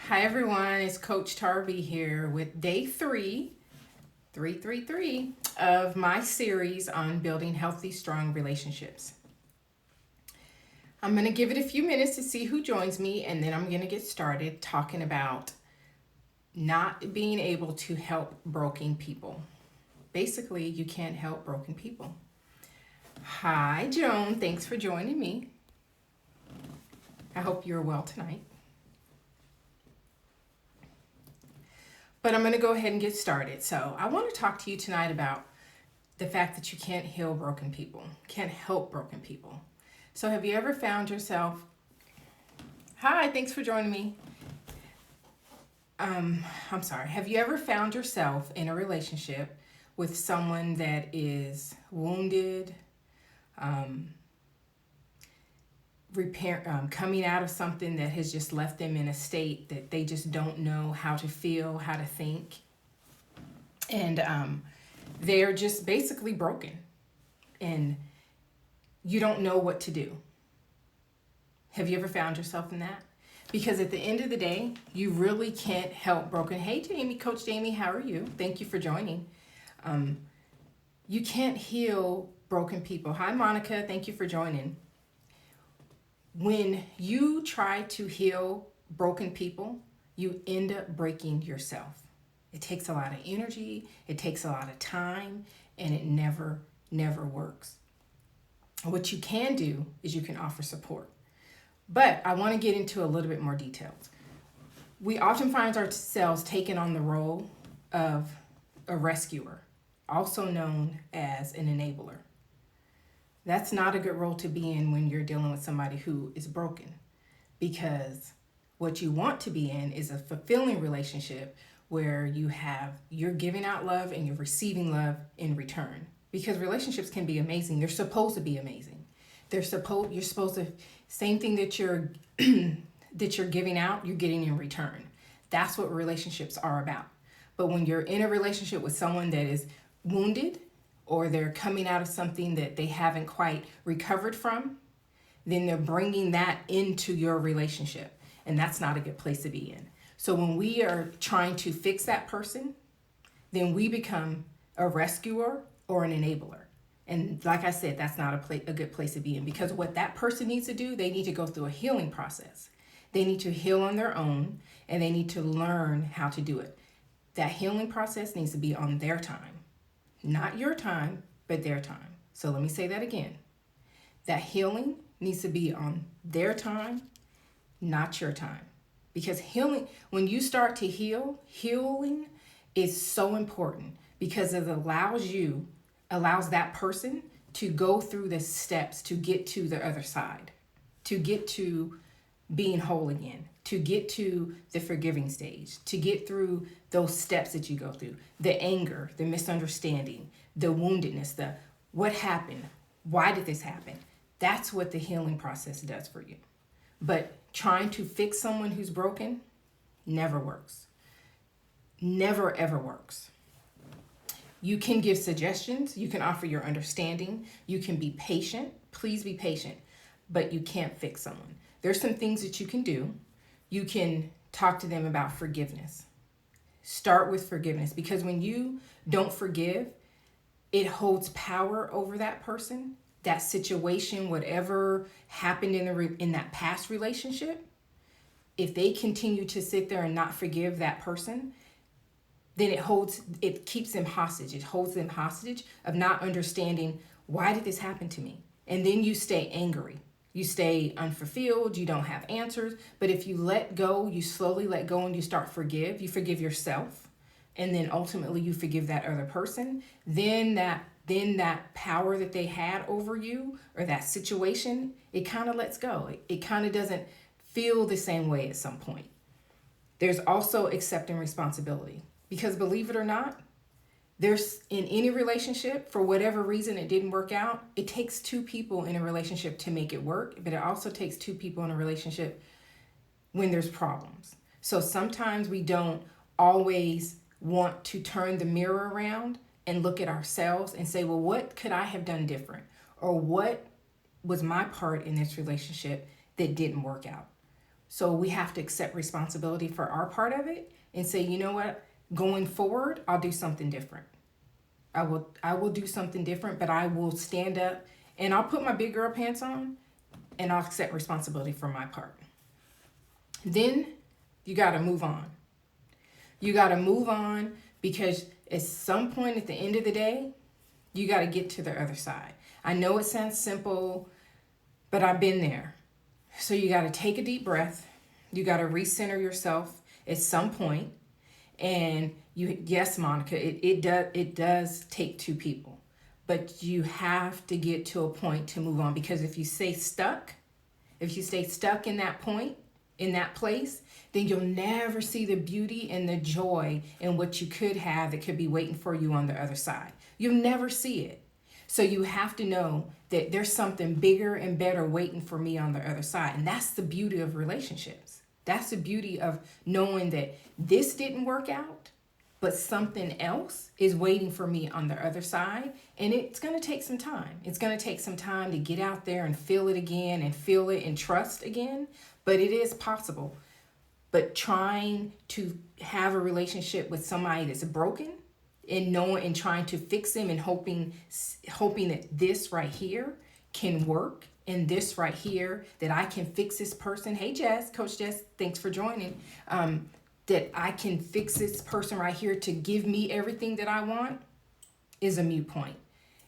Hi everyone, it's Coach Tarby here with day 333 of my series on building healthy, strong relationships. I'm going to give it a few minutes to see who joins me, and then I'm going to get started talking about not being able to help broken people. Basically, you can't help broken people. Hi Joan, thanks for joining me. I hope you're well tonight. But I'm going to go ahead and get started. So I want to talk to you tonight about the fact that you can't heal broken people, can't help broken people. So have you ever found yourself, hi, thanks for joining me. I'm sorry. Have you ever found yourself in a relationship with someone that is wounded, coming out of something that has just left them in a state that they just don't know how to feel, how to think, and they're just basically broken, and you don't know what to do? Have you ever found yourself in that? Because at the end of the day, you really can't help broken. Hey, Jamie, Coach Jamie, how are you? Thank you for joining. You can't heal broken people. Hi, Monica. Thank you for joining. When you try to heal broken people, you end up breaking yourself. It takes a lot of energy, it takes a lot of time, and it never works. What you can do is you can offer support. But I want to get into a little bit more details. We often find ourselves taking on the role of a rescuer, also known as an enabler. That's not a good role to be in when you're dealing with somebody who is broken, because what you want to be in is a fulfilling relationship where you're giving out love and you're receiving love in return. Because relationships can be amazing. They're supposed to be amazing. You're supposed to, same thing that you're that you're giving out, you're getting in return. That's what relationships are about. But when you're in a relationship with someone that is wounded, or they're coming out of something that they haven't quite recovered from, then they're bringing that into your relationship. And that's not a good place to be in. So when we are trying to fix that person, then we become a rescuer or an enabler. And like I said, that's not a good place to be in, because what that person needs to do, they need to go through a healing process. They need to heal on their own, and they need to learn how to do it. That healing process needs to be on their time. Not your time, but their time. So let me say that again. That healing needs to be on their time, not your time. Because healing, when you start to healing is so important, because it allows that person to go through the steps to get to the other side, to get to being whole again, to get to the forgiving stage, to get through those steps that you go through, the anger, the misunderstanding, the woundedness, the what happened, why did this happen? That's what the healing process does for you. But trying to fix someone who's broken never works. Never, ever works. You can give suggestions, you can offer your understanding, you can be patient, please be patient, but you can't fix someone. There's some things that you can do. You can talk to them about forgiveness. Start with forgiveness, because when you don't forgive, it holds power over that person, that situation, whatever happened in that past relationship. If they continue to sit there and not forgive that person, then it keeps them hostage. It holds them hostage of not understanding, why did this happen to me? And then you stay angry. You stay unfulfilled, you don't have answers. But if you let go, you slowly let go and you you forgive yourself, and then ultimately you forgive that other person, then that power that they had over you, or that situation, it kind of lets go. It kind of doesn't feel the same way at some point. There's also accepting responsibility, because believe it or not, there's in any relationship, for whatever reason it didn't work out, it takes two people in a relationship to make it work, but it also takes two people in a relationship when there's problems. So sometimes we don't always want to turn the mirror around and look at ourselves and say, well, what could I have done different? Or what was my part in this relationship that didn't work out? So we have to accept responsibility for our part of it and say, you know what, going forward, I'll do something different. I will do something different, but I will stand up and I'll put my big girl pants on and I'll accept responsibility for my part. Then you got to move on. You got to move on because at some point at the end of the day, you got to get to the other side. I know it sounds simple, but I've been there. So you got to take a deep breath. You got to recenter yourself at some point. And yes, Monica, it does take two people, but you have to get to a point to move on, because if you stay stuck in that point, in that place, then you'll never see the beauty and the joy in what you could have that could be waiting for you on the other side. You'll never see it. So you have to know that there's something bigger and better waiting for me on the other side. And that's the beauty of relationships. That's the beauty of knowing that this didn't work out, but something else is waiting for me on the other side. And it's going to take some time. It's going to take some time to get out there and feel it again and feel it and trust again. But it is possible. But trying to have a relationship with somebody that's broken and knowing and trying to fix them and hoping that this right here can work, and this right here that I can fix this person. Hey Jess, Coach Jess, thanks for joining. That I can fix this person right here to give me everything that I want is a moot point.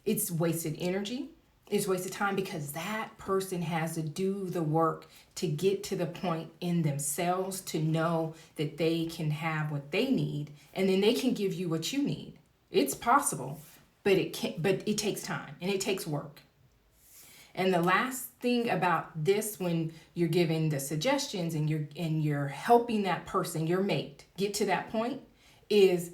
It's wasted energy. It's wasted time, because that person has to do the work to get to the point in themselves to know that they can have what they need, and then they can give you what you need. It's possible, but it takes time and it takes work. And the last thing about this, when you're giving the suggestions and you're helping that person, your mate, get to that point, is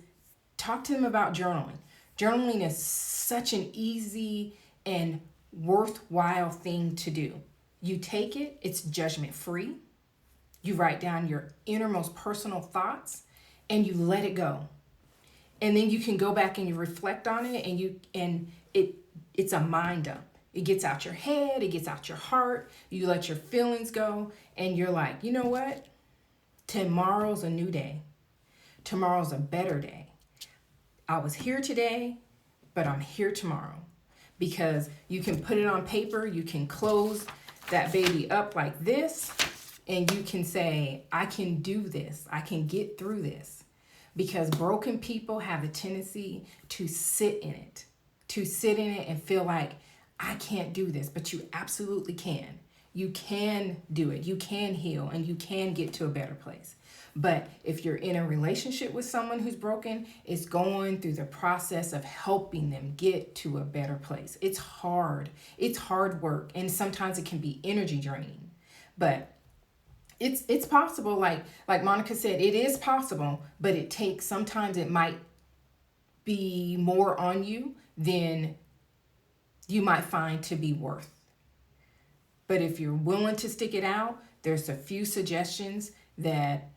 talk to them about journaling. Journaling is such an easy and worthwhile thing to do. You take it, it's judgment free. You write down your innermost personal thoughts and you let it go. And then you can go back and you reflect on it, and it's a mind dump. It gets out your head, it gets out your heart. You let your feelings go, and you're like, you know what? Tomorrow's a new day. Tomorrow's a better day. I was here today, but I'm here tomorrow. Because you can put it on paper, you can close that baby up like this, and you can say, I can do this. I can get through this. Because broken people have a tendency to sit in it, and feel like, I can't do this, but you absolutely can. You can do it. You can heal, and you can get to a better place. But if you're in a relationship with someone who's broken, it's going through the process of helping them get to a better place. It's hard. It's hard work, and sometimes it can be energy draining. But it's possible. Like Monica said, it is possible, but sometimes it might be more on you than you might find to be worth. But if you're willing to stick it out, there's a few suggestions that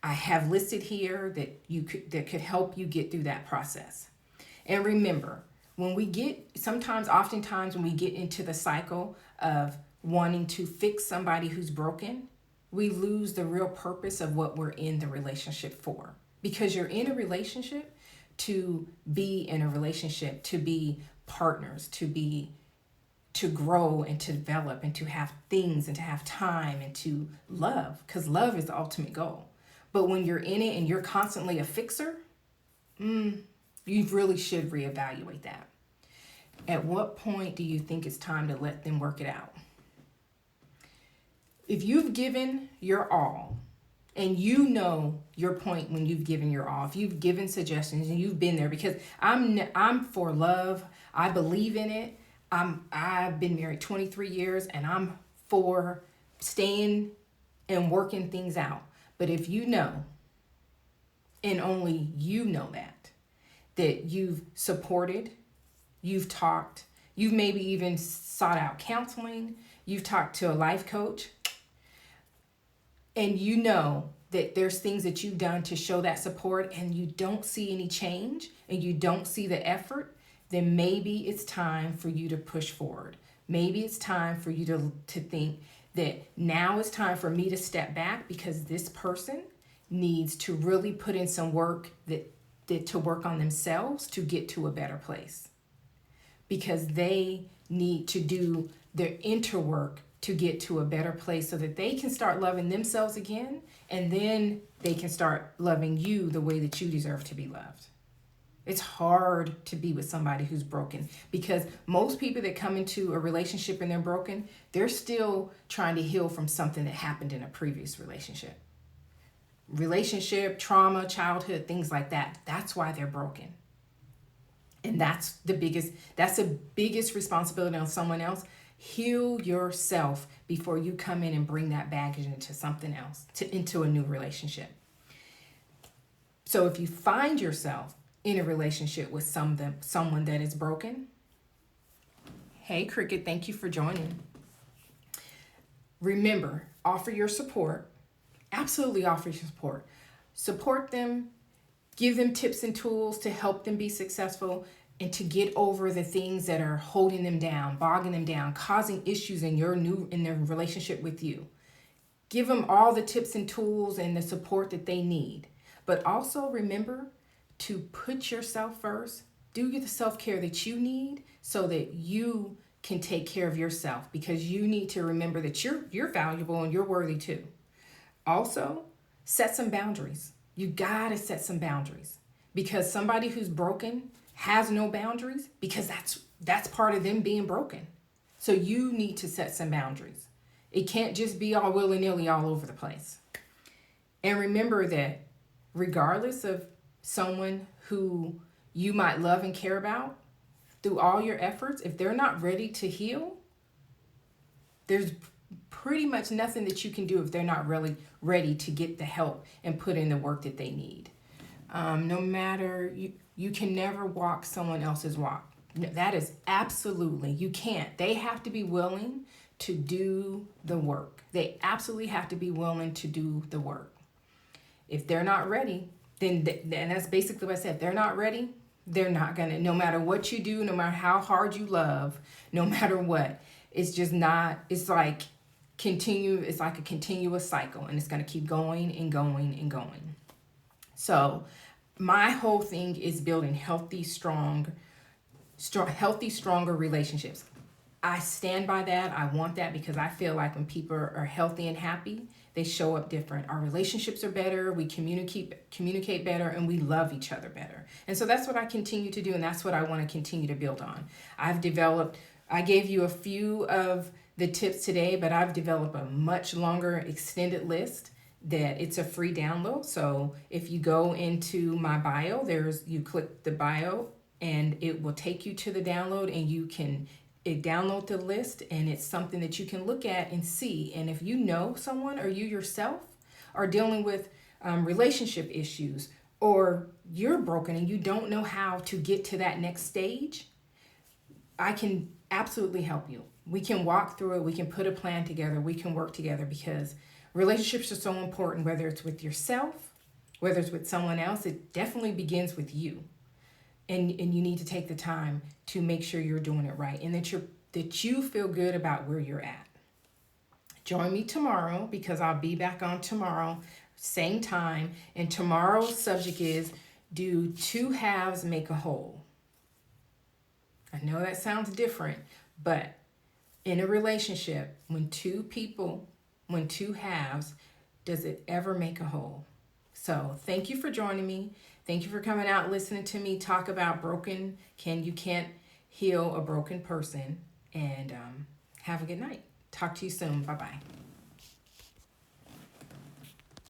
I have listed here that could help you get through that process. And remember, oftentimes when we get into the cycle of wanting to fix somebody who's broken, we lose the real purpose of what we're in the relationship for. Because you're in a relationship to be in a relationship, to be partners, to grow and to develop and to have things and to have time and to love, because love is the ultimate goal. But when you're in it and you're constantly a fixer, you really should reevaluate that. At what point do you think it's time to let them work it out? If you've given your all, and you know your point when you've given your all, if you've given suggestions and you've been there, because I'm for love, I believe in it. I've been married 23 years, and I'm for staying and working things out. But if you know, and only you know that you've supported, you've talked, you've maybe even sought out counseling, you've talked to a life coach, and you know that there's things that you've done to show that support, and you don't see any change, and you don't see the effort, then maybe it's time for you to push forward. Maybe it's time for you to think that now it's time for me to step back because this person needs to really put in some work that to work on themselves to get to a better place, because they need to do their inner work to get to a better place so that they can start loving themselves again, and then they can start loving you the way that you deserve to be loved. It's hard to be with somebody who's broken, because most people that come into a relationship and they're broken, they're still trying to heal from something that happened in a previous relationship, trauma, childhood, things like that. That's why they're broken. And that's the biggest responsibility on someone else. Heal yourself before you come in and bring that baggage into something else, into a new relationship. So if you find yourself in a relationship with someone that is broken, hey Cricket, thank you for joining. Remember, offer your support. Absolutely offer your support. Support them, give them tips and tools to help them be successful and to get over the things that are holding them down, bogging them down, causing issues in their relationship with you. Give them all the tips and tools and the support that they need. But also remember to put yourself first. Do the self-care that you need so that you can take care of yourself, because you need to remember that you're valuable and you're worthy too. Also, set some boundaries. You gotta set some boundaries, because somebody who's broken has no boundaries, because that's part of them being broken. So you need to set some boundaries. It can't just be all willy-nilly all over the place. And remember that regardless of someone who you might love and care about, through all your efforts, if they're not ready to heal, there's pretty much nothing that you can do if they're not really ready to get the help and put in the work that they need. No matter, you can never walk someone else's walk. That is absolutely, you can't. They have to be willing to do the work. They absolutely have to be willing to do the work. If they're not ready, then and that's basically what I said. If they're not ready, they're not gonna, no matter what you do, no matter how hard you love, no matter what, it's just not, it's like a continuous cycle, and it's gonna keep going and going and going. So my whole thing is building healthy, stronger relationships. I stand by that. I want that, because I feel like when people are healthy and happy, they show up different. Our relationships are better, we communicate better, and we love each other better. And so that's what I continue to do, and that's what I want to continue to build on. I gave you a few of the tips today, but I've developed a much longer extended list that it's a free download. So if you go into my bio, you click the bio and it will take you to the download, and you can download the list, and it's something that you can look at and see. And if you know someone, or you yourself are dealing with relationship issues, or you're broken and you don't know how to get to that next stage, I can absolutely help you. We can walk through it. We can put a plan together. We can work together, because relationships are so important, whether it's with yourself, whether it's with someone else. It definitely begins with you. And you need to take the time to make sure you're doing it right, and that you feel good about where you're at. Join me tomorrow, because I'll be back on tomorrow, same time. And tomorrow's subject is, do two halves make a whole? I know that sounds different, but in a relationship, when two halves, does it ever make a whole? So thank you for joining me. Thank you for coming out, listening to me talk about you can't heal a broken person. And have a good night. Talk to you soon. Bye-bye.